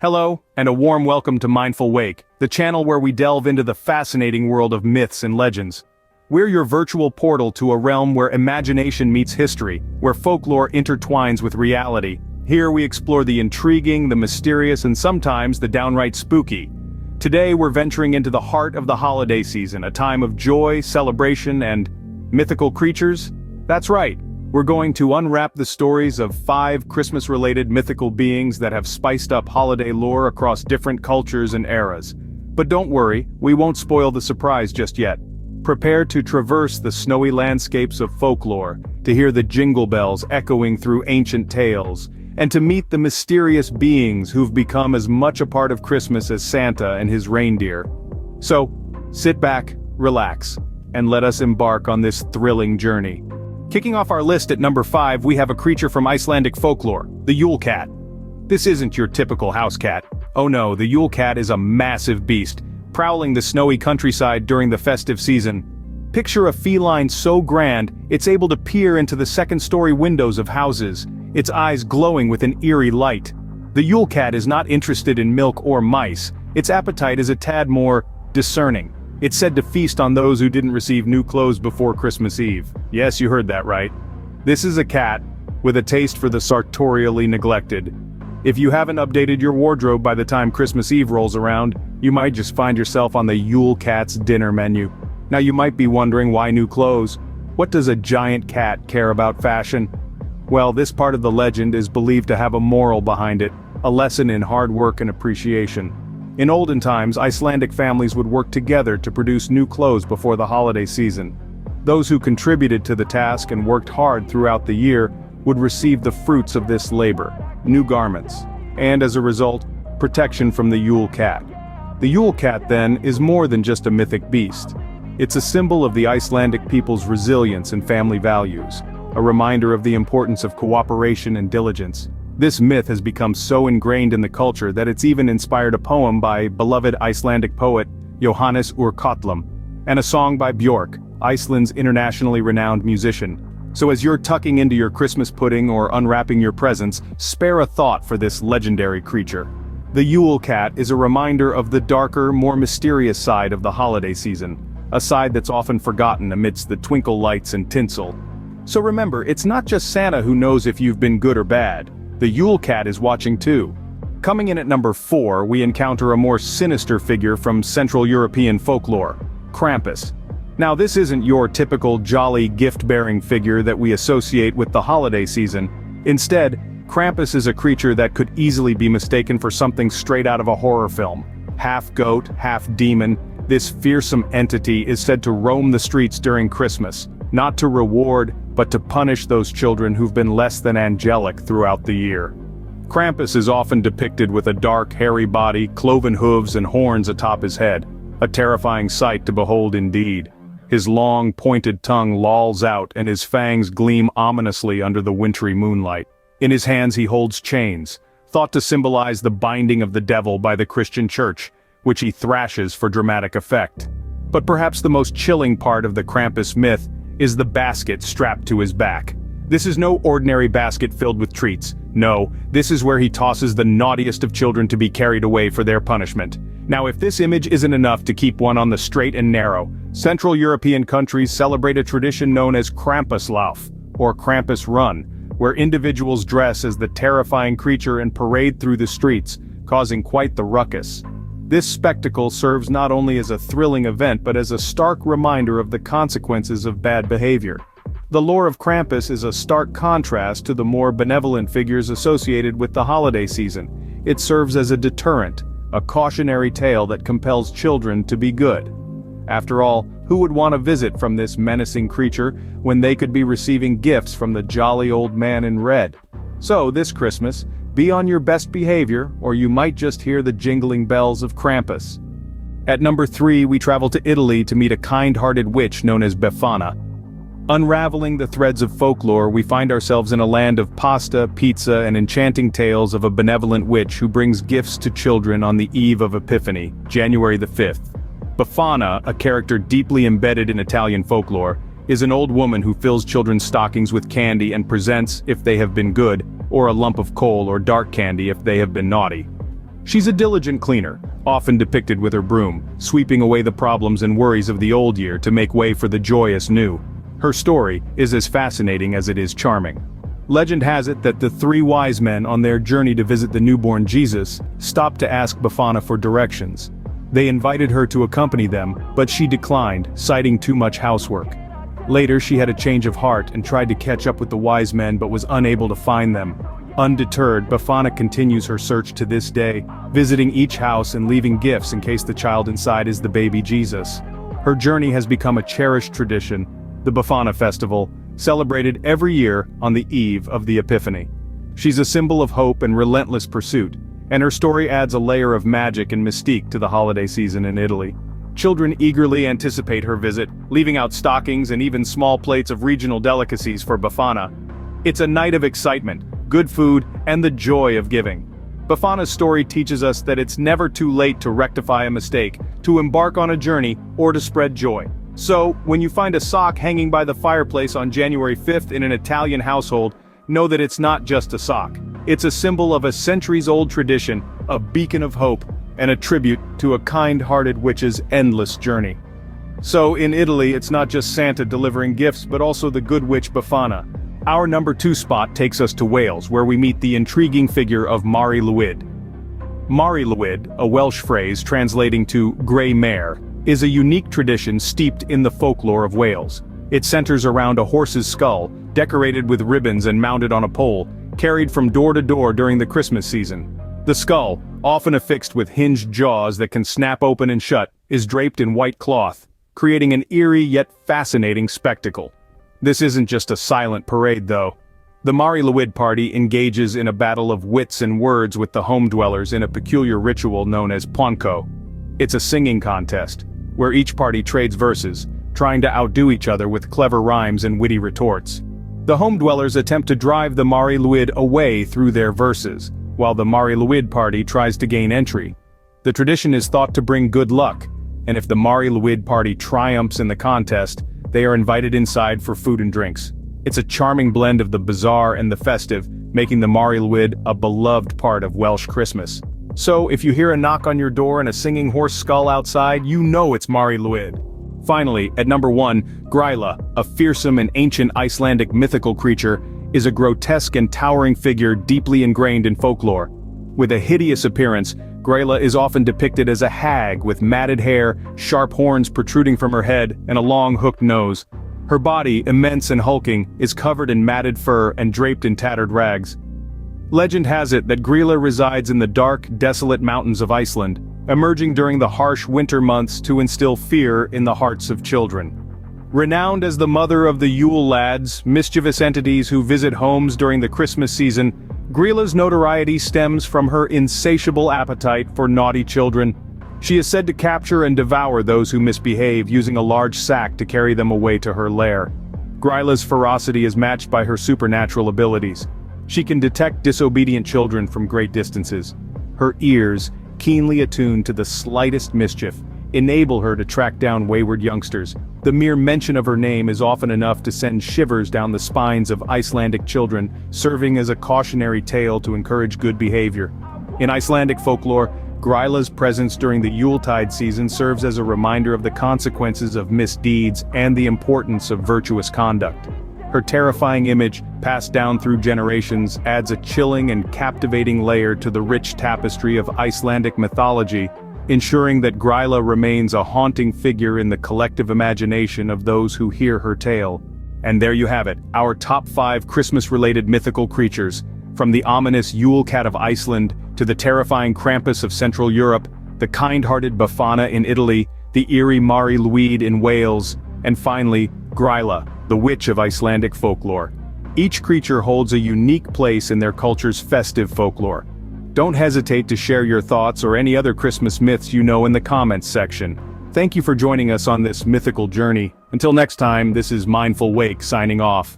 Hello, and a warm welcome to Mindful Wake, the channel where we delve into the fascinating world of myths and legends. We're your virtual portal to a realm where imagination meets history, where folklore intertwines with reality. Here we explore the intriguing, the mysterious, and sometimes the downright spooky. Today we're venturing into the heart of the holiday season, a time of joy, celebration, and mythical creatures? That's right. We're going to unwrap the stories of 5 Christmas-related mythical beings that have spiced up holiday lore across different cultures and eras. But don't worry, we won't spoil the surprise just yet. Prepare to traverse the snowy landscapes of folklore, to hear the jingle bells echoing through ancient tales, and to meet the mysterious beings who've become as much a part of Christmas as Santa and his reindeer. So, sit back, relax, and let us embark on this thrilling journey. Kicking off our list at number 5, we have a creature from Icelandic folklore, the Ule Cat. This isn't your typical house cat. Oh no, the Ule Cat is a massive beast, prowling the snowy countryside during the festive season. Picture a feline so grand, it's able to peer into the second-story windows of houses, its eyes glowing with an eerie light. The Ule Cat is not interested in milk or mice, its appetite is a tad more discerning. It's said to feast on those who didn't receive new clothes before Christmas Eve. Yes, you heard that right. This is a cat with a taste for the sartorially neglected. If you haven't updated your wardrobe by the time Christmas Eve rolls around, you might just find yourself on the Ule Cat's dinner menu. Now you might be wondering why new clothes? What does a giant cat care about fashion? Well, this part of the legend is believed to have a moral behind it, a lesson in hard work and appreciation. In olden times, Icelandic families would work together to produce new clothes before the holiday season. Those who contributed to the task and worked hard throughout the year would receive the fruits of this labor, new garments, and as a result, protection from the Ule Cat. The Ule Cat, then, is more than just a mythic beast. It's a symbol of the Icelandic people's resilience and family values, a reminder of the importance of cooperation and diligence. This myth has become so ingrained in the culture that it's even inspired a poem by beloved Icelandic poet Jóhannes úr Kötlum, and a song by Björk, Iceland's internationally renowned musician. So as you're tucking into your Christmas pudding or unwrapping your presents, spare a thought for this legendary creature. The Ule Cat is a reminder of the darker, more mysterious side of the holiday season, a side that's often forgotten amidst the twinkle lights and tinsel. So remember, it's not just Santa who knows if you've been good or bad. The Ule Cat is watching too. Coming in at number 4, we encounter a more sinister figure from Central European folklore, Krampus. Now this isn't your typical jolly gift-bearing figure that we associate with the holiday season. Instead, Krampus is a creature that could easily be mistaken for something straight out of a horror film. Half goat, half demon, this fearsome entity is said to roam the streets during Christmas, not to reward, but to punish those children who've been less than angelic throughout the year. Krampus is often depicted with a dark, hairy body, cloven hooves and horns atop his head, a terrifying sight to behold indeed. His long, pointed tongue lolls out and his fangs gleam ominously under the wintry moonlight. In his hands he holds chains, thought to symbolize the binding of the devil by the Christian church, which he thrashes for dramatic effect. But perhaps the most chilling part of the Krampus myth is the basket strapped to his back. This is no ordinary basket filled with treats. No, this is where he tosses the naughtiest of children to be carried away for their punishment. Now if this image isn't enough to keep one on the straight and narrow, Central European countries celebrate a tradition known as Krampuslauf, or Krampus Run, where individuals dress as the terrifying creature and parade through the streets, causing quite the ruckus. This spectacle serves not only as a thrilling event but as a stark reminder of the consequences of bad behavior. The lore of Krampus is a stark contrast to the more benevolent figures associated with the holiday season. It serves as a deterrent, a cautionary tale that compels children to be good. After all, who would want a visit from this menacing creature when they could be receiving gifts from the jolly old man in red? So this Christmas, be on your best behavior, or you might just hear the jingling bells of Krampus. At number 3, we travel to Italy to meet a kind-hearted witch known as Bufana. Unraveling the threads of folklore, we find ourselves in a land of pasta, pizza, and enchanting tales of a benevolent witch who brings gifts to children on the eve of Epiphany, January the 5th. Bufana, a character deeply embedded in Italian folklore, is an old woman who fills children's stockings with candy and presents, if they have been good, or a lump of coal or dark candy if they have been naughty. She's a diligent cleaner, often depicted with her broom, sweeping away the problems and worries of the old year to make way for the joyous new. Her story is as fascinating as it is charming. Legend has it that the three wise men on their journey to visit the newborn Jesus stopped to ask Bufana for directions. They invited her to accompany them, but she declined, citing too much housework. Later she had a change of heart and tried to catch up with the wise men but was unable to find them. Undeterred, Bufana continues her search to this day, visiting each house and leaving gifts in case the child inside is the baby Jesus. Her journey has become a cherished tradition, the Bufana festival, celebrated every year on the eve of the Epiphany. She's a symbol of hope and relentless pursuit, and her story adds a layer of magic and mystique to the holiday season in Italy. Children eagerly anticipate her visit, leaving out stockings and even small plates of regional delicacies for Bufana. It's a night of excitement, good food, and the joy of giving. Bufana's story teaches us that it's never too late to rectify a mistake, to embark on a journey, or to spread joy. So, when you find a sock hanging by the fireplace on January 5th in an Italian household, know that it's not just a sock. It's a symbol of a centuries-old tradition, a beacon of hope, and a tribute to a kind-hearted witch's endless journey. So, in Italy, it's not just Santa delivering gifts but also the good witch Bufana. Our number 2 spot takes us to Wales, where we meet the intriguing figure of Mari Lwyd. Mari Lwyd, a Welsh phrase translating to grey mare, is a unique tradition steeped in the folklore of Wales. It centers around a horse's skull, decorated with ribbons and mounted on a pole, carried from door to door during the Christmas season. The skull, often affixed with hinged jaws that can snap open and shut, is draped in white cloth, creating an eerie yet fascinating spectacle. This isn't just a silent parade though. The Mari Lwyd party engages in a battle of wits and words with the home dwellers in a peculiar ritual known as Ponco. It's a singing contest, where each party trades verses, trying to outdo each other with clever rhymes and witty retorts. The home dwellers attempt to drive the Mari Lwyd away through their verses, while the Mari Lwyd party tries to gain entry. The tradition is thought to bring good luck, and if the Mari Lwyd party triumphs in the contest, they are invited inside for food and drinks. It's a charming blend of the bizarre and the festive, making the Mari Lwyd a beloved part of Welsh Christmas. So, if you hear a knock on your door and a singing horse skull outside, you know it's Mari Lwyd. Finally, at number 1, Graa, a fearsome and ancient Icelandic mythical creature, is a grotesque and towering figure deeply ingrained in folklore. With a hideous appearance, Graa is often depicted as a hag with matted hair, sharp horns protruding from her head, and a long hooked nose. Her body, immense and hulking, is covered in matted fur and draped in tattered rags. Legend has it that Graa resides in the dark, desolate mountains of Iceland, emerging during the harsh winter months to instill fear in the hearts of children. Renowned as the mother of the Yule lads, mischievous entities who visit homes during the Christmas season, Graa's notoriety stems from her insatiable appetite for naughty children. She is said to capture and devour those who misbehave, using a large sack to carry them away to her lair. Graa's ferocity is matched by her supernatural abilities. She can detect disobedient children from great distances. Her ears, keenly attuned to the slightest mischief, enable her to track down wayward youngsters. The mere mention of her name is often enough to send shivers down the spines of Icelandic children, serving as a cautionary tale to encourage good behavior. In Icelandic folklore, Graa's presence during the Yuletide season serves as a reminder of the consequences of misdeeds and the importance of virtuous conduct. Her terrifying image, passed down through generations, adds a chilling and captivating layer to the rich tapestry of Icelandic mythology, ensuring that Graa remains a haunting figure in the collective imagination of those who hear her tale. And there you have it, our top 5 Christmas-related mythical creatures, from the ominous Ule Cat of Iceland, to the terrifying Krampus of Central Europe, the kind-hearted Bufana in Italy, the eerie Mari Lwyd in Wales, and finally, Graa, the witch of Icelandic folklore. Each creature holds a unique place in their culture's festive folklore. Don't hesitate to share your thoughts or any other Christmas myths you know in the comments section. Thank you for joining us on this mythical journey. Until next time, this is Mindful Wake signing off.